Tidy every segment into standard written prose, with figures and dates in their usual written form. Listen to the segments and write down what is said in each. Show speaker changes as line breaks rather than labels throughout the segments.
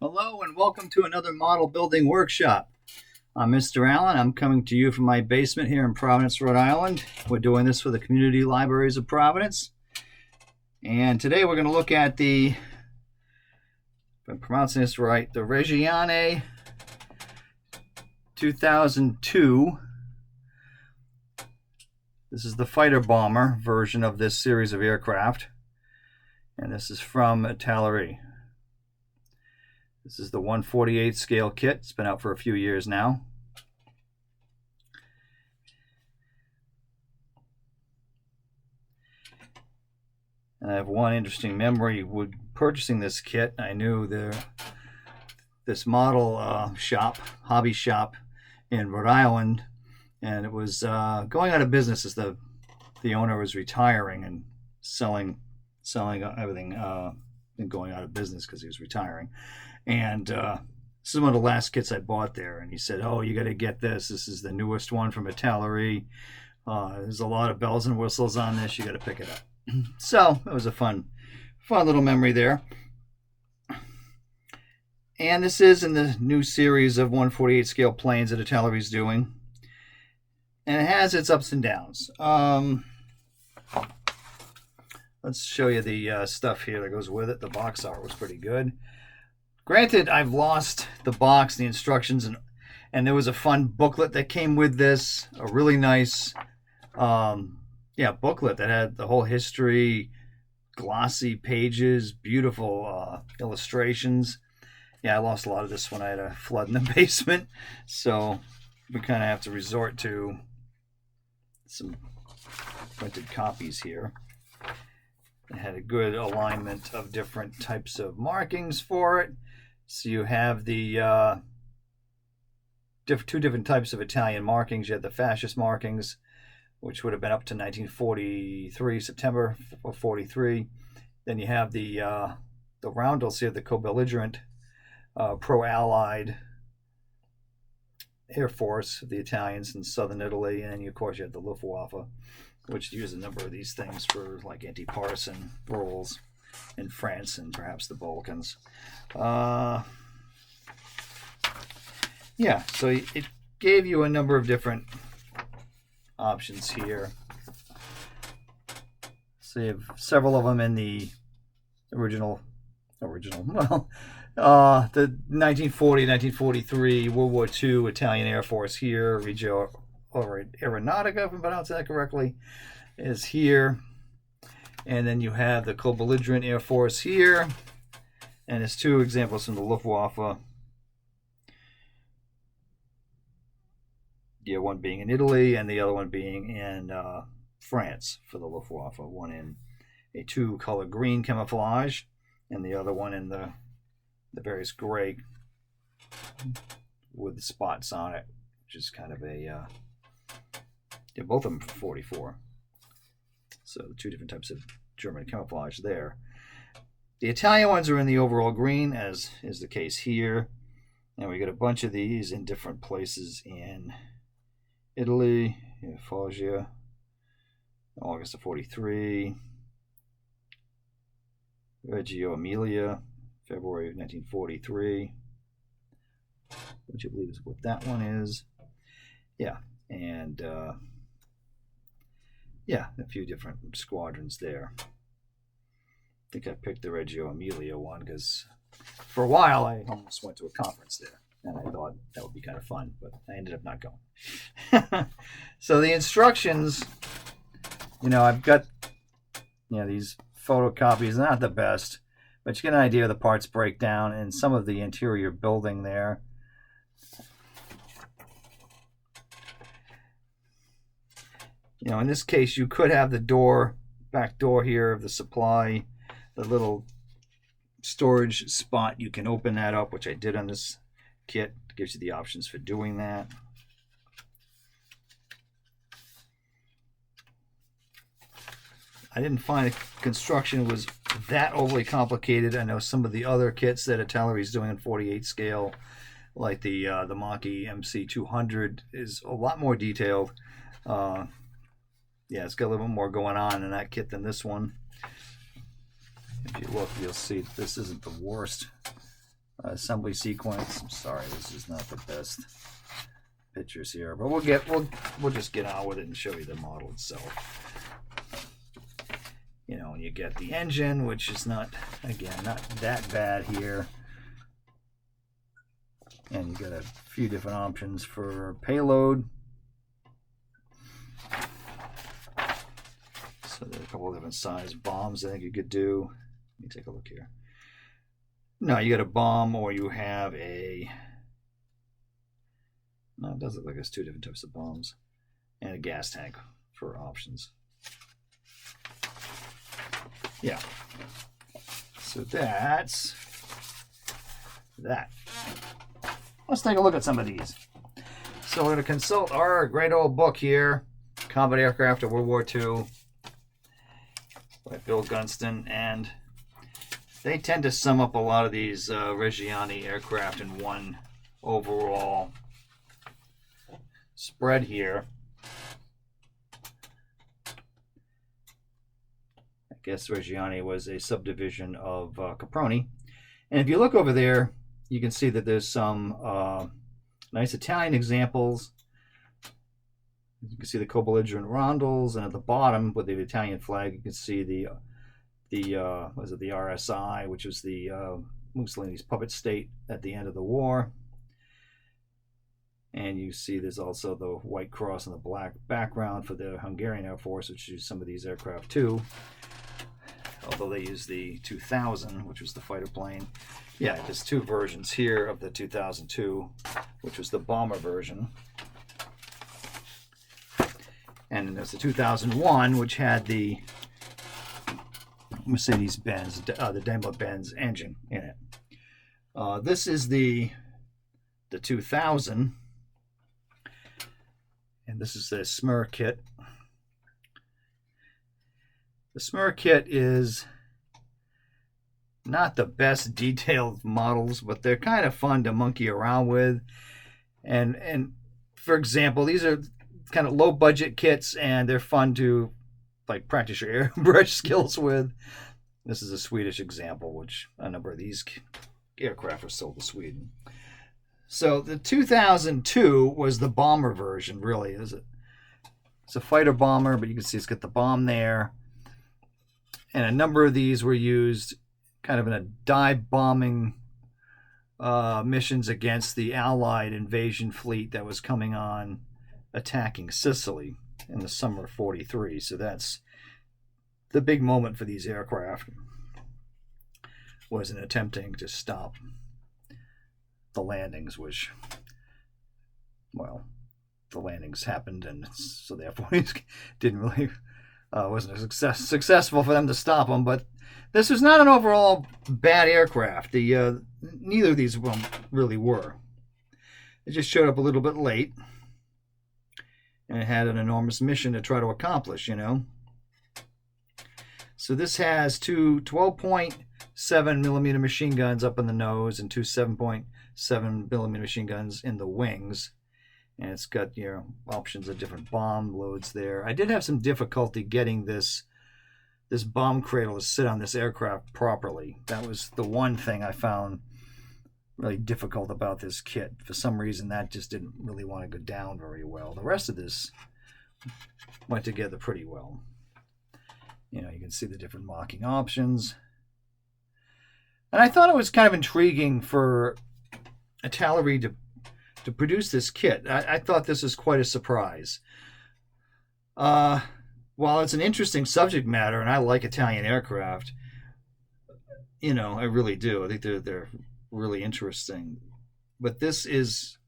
Hello and welcome to another model building workshop. I'm Mr. Allen. I'm coming to you from my basement here in Providence, Rhode Island. We're doing this for the Community Libraries of Providence. And today we're going to look at if I'm pronouncing this right, the Reggiane 2002. This is the fighter bomber version of this series of aircraft. And this is from Italeri. This is the 1/48 scale kit. It's been out for a few years now. And I have one interesting memory with purchasing this kit. I knew this model hobby shop in Rhode Island, and it was going out of business as the owner was retiring and selling everything and going out of business because he was retiring. And this is one of the last kits I bought there. And he said, "Oh, you got to get this. This is the newest one from Italeri. There's a lot of bells and whistles on this. You got to pick it up." So it was a fun little memory there. And this is in the new series of 1/48 scale planes that Iteleri's doing. And it has its ups and downs. Let's show you the stuff here that goes with it. The box art was pretty good. Granted, I've lost the box, the instructions, and there was a fun booklet that came with this. A really nice booklet that had the whole history, glossy pages, beautiful illustrations. Yeah, I lost a lot of this when I had a flood in the basement. So we kind of have to resort to some printed copies here. It had a good alignment of different types of markings for it. So you have the two different types of Italian markings. You had the fascist markings, which would have been up to 1943, September of 43. Then you have the roundels here, the co-belligerent pro-Allied Air Force of the Italians in southern Italy. And of course you had the Luftwaffe, which used a number of these things for like anti-partisan roles in France and perhaps the Balkans. So it gave you a number of different options here. So you have several of them in the original, the 1940, 1943, World War II Italian Air Force here, Reggiane Aeronautica, if I'm pronouncing that correctly, is here. And then you have the co-belligerent Air Force here. And there's two examples from the Luftwaffe. Yeah, one being in Italy and the other one being in France for the Luftwaffe. One in a two-color green camouflage and the other one in the various gray with spots on it, which is kind of a... both of them 44. So two different types of German camouflage there. The Italian ones are in the overall green, as is the case here. And we got a bunch of these in different places in Italy, Foggia, August of 43. Reggio Emilia, February of 1943. Which I believe is what that one is. Yeah, and a few different squadrons there. I think I picked the Reggio Emilia one because for a while I almost went to a conference there and I thought that would be kind of fun, but I ended up not going. So the instructions, I've got these photocopies, not the best, but you get an idea of the parts breakdown and some of the interior building there. In this case, you could have the back door here of the supply, the little storage spot. You can open that up, which I did on this kit. It gives you the options for doing that. I didn't find the construction was that overly complicated. I know some of the other kits that Italeri is doing in 48 scale, like the Mach-E MC200, is a lot more detailed. It's got a little bit more going on in that kit than this one. If you look, you'll see this isn't the worst assembly sequence. I'm sorry, this is not the best pictures here, but we'll just get on with it and show you the model itself. You know, you get the engine, which is not, again, not that bad here. And you got a few different options for payload. So there's a couple of different size bombs I think you could do. Let me take a look here. No, you got a bomb, or you have a... No, it does look like there's two different types of bombs. And a gas tank for options. Yeah. So that's that. Let's take a look at some of these. So we're going to consult our great old book here, Combat Aircraft of World War II, by Bill Gunston, and they tend to sum up a lot of these Reggiane aircraft in one overall spread here. I guess Reggiane was a subdivision of Caproni. And if you look over there, you can see that there's some nice Italian examples. You can see the co-belligerent rondels, and at the bottom with the Italian flag, you can see the RSI, which was the Mussolini's puppet state at the end of the war. And you see there's also the white cross and the black background for the Hungarian Air Force, which used some of these aircraft too. Although they used the 2000, which was the fighter plane. Yeah, there's two versions here of the 2002, which was the bomber version. And then there's the 2001, which had the Mercedes-Benz, the Daimler-Benz engine in it. This is the 2000, and this is the Smir kit. The Smir kit is not the best detailed models, but they're kind of fun to monkey around with. And for example, these are kind of low budget kits, and they're fun to like practice your airbrush skills with. This is a Swedish example, which a number of these aircraft are sold to Sweden. So the 2002 was the bomber version, really. It's a fighter bomber, but you can see it's got the bomb there. And a number of these were used kind of in a dive bombing missions against the Allied invasion fleet that was coming on, attacking Sicily in the summer of '43. So that's the big moment for these aircraft, was in attempting to stop the landings, which, well, the landings happened, and so therefore it didn't really wasn't successful for them to stop them. But this was not an overall bad aircraft. Neither of these really were. It just showed up a little bit late, and it had an enormous mission to try to accomplish, you know. So this has two 12.7 millimeter machine guns up in the nose and two 7.7 millimeter machine guns in the wings. And it's got, you know, options of different bomb loads there. I did have some difficulty getting this bomb cradle to sit on this aircraft properly. That was the one thing I found really difficult about this kit. For some reason, that just didn't really want to go down very well. The rest of this went together pretty well. You know, you can see the different mocking options. And I thought it was kind of intriguing for Italeri to produce this kit. I thought this was quite a surprise. While it's an interesting subject matter, and I like Italian aircraft, you know, I really do. I think they're really interesting. But this is,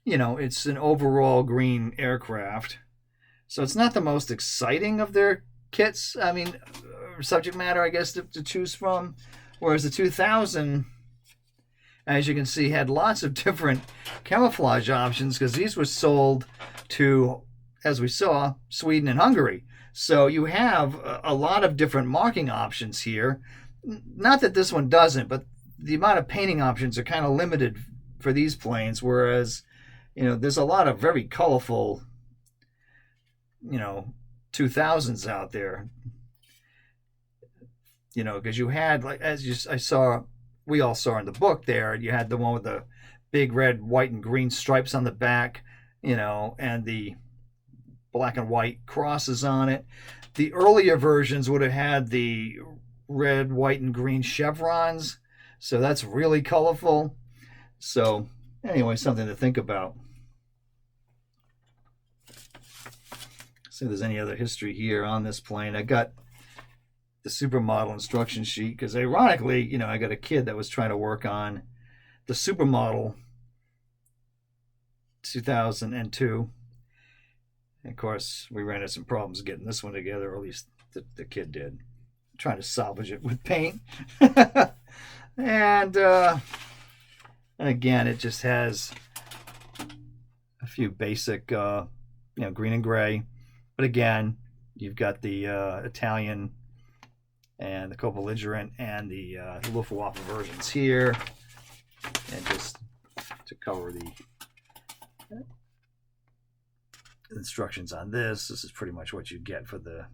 you know, it's an overall green aircraft. So it's not the most exciting of their kits. I mean, subject matter, I guess, to choose from. Whereas the 2000, as you can see, had lots of different camouflage options, because these were sold to, as we saw, Sweden and Hungary. So you have a lot of different marking options here. Not that this one doesn't, but the amount of painting options are kind of limited for these planes, whereas, you know, there's a lot of very colorful, you know, 2000s out there. You know, because you had, like, I saw we all saw in the book there. You had the one with the big red, white, and green stripes on the back, and the black and white crosses on it. The earlier versions would have had the red, white, and green chevrons. So that's really colorful. So anyway, something to think about. See if there's any other history here on this plane. I got the supermodel instruction sheet because ironically, I got a kid that was trying to work on the supermodel 2002. And of course, we ran into some problems getting this one together, or at least the kid did. Trying to salvage it with paint. And again, it just has a few basic, green and gray. But again, you've got the Italian and the co-belligerent and the Luftwaffe versions here. And just to cover the instructions on this is pretty much what you get for the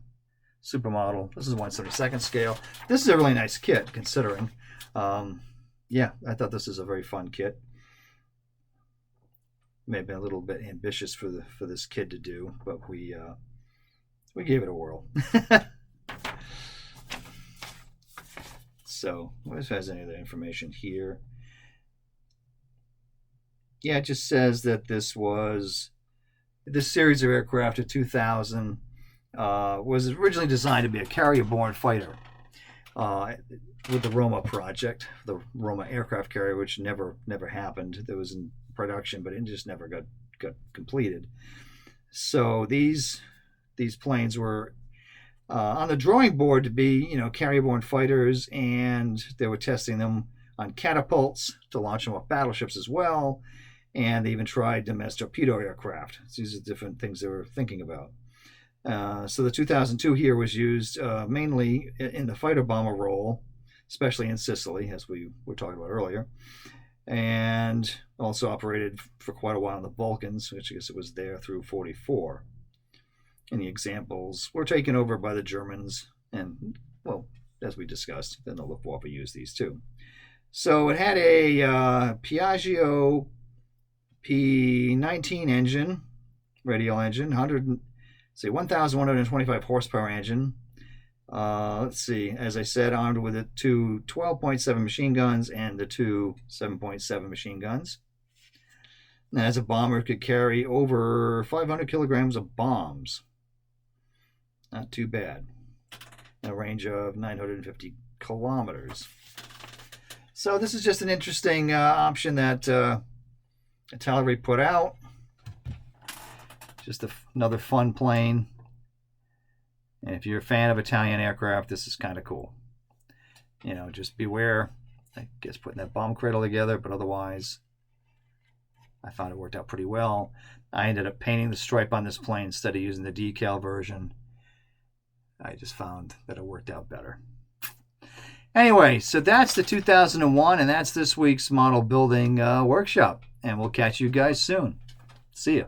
supermodel. This is 1/72 scale. This is a really nice kit considering. Yeah, I thought this is a very fun kit. May have been a little bit ambitious for this kid to do, but we gave it a whirl. So, what has any other information here? Yeah, it just says that this series of aircraft of 2000 was originally designed to be a carrier-borne fighter with the Roma project, the Roma aircraft carrier, which never happened. That was in production, but it just never got completed. So these planes were on the drawing board to be, carrier-borne fighters, and they were testing them on catapults to launch them off battleships as well. And they even tried them as torpedo aircraft. So these are different things they were thinking about. So the 2002 here was used mainly in the fighter bomber role, especially in Sicily, as we were talking about earlier, and also operated for quite a while in the Balkans, which I guess it was there through 44. And the examples were taken over by the Germans, and, well, as we discussed, then the Luftwaffe used these too. So it had a Piaggio P19 engine, radial engine, 1,125 horsepower engine. Let's see, as I said, armed with the two 12.7 machine guns and the two 7.7 machine guns. And as a bomber, it could carry over 500 kilograms of bombs. Not too bad. A range of 950 kilometers. So this is just an interesting option that Italeri put out. Just another fun plane. And if you're a fan of Italian aircraft, this is kind of cool. Just beware, I guess, putting that bomb cradle together, but otherwise, I thought it worked out pretty well. I ended up painting the stripe on this plane instead of using the decal version. I just found that it worked out better. Anyway, so that's the 2001, and that's this week's model building workshop. And we'll catch you guys soon. See ya.